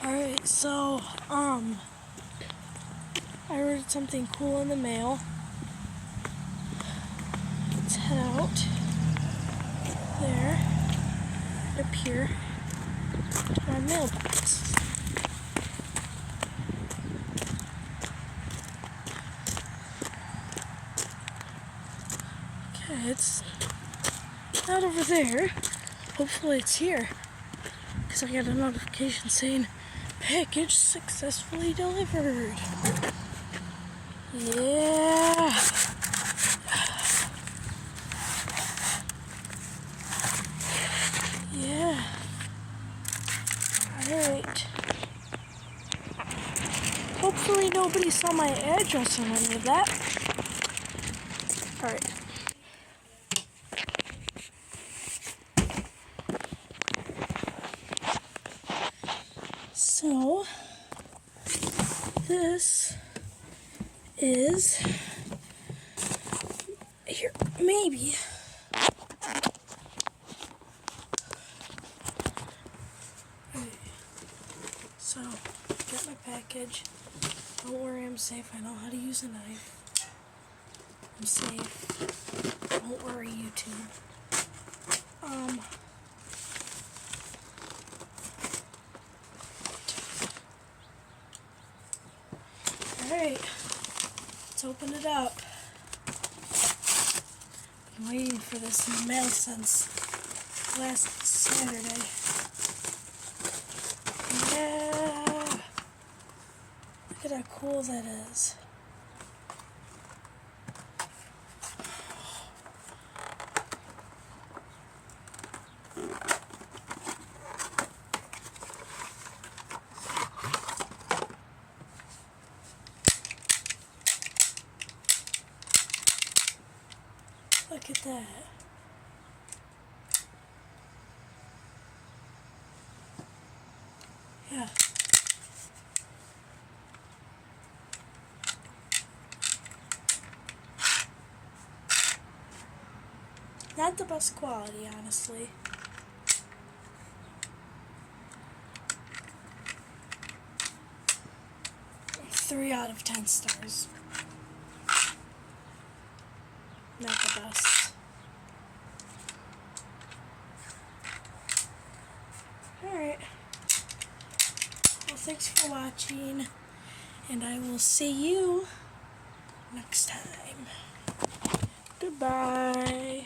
Alright, so, I ordered something cool in the mail. Let's head out there, up here, to our mailbox. Okay, it's not over there. Hopefully it's here, because I got a notification saying package successfully delivered. Yeah. Yeah. Alright. Hopefully nobody saw my address on any of that. Alright. So, this is here, maybe. So, got my package. Don't worry, I'm safe. I know how to use a knife. I'm safe. Don't worry, YouTube. Alright, let's open it up. Been waiting for this in the mail since last Saturday. Yeah! Look at how cool that is. Look at that. Yeah. Not the best quality, honestly. Three out of 10 stars. Not the best. Alright. Well, thanks for watching, and I will see you next time. Goodbye.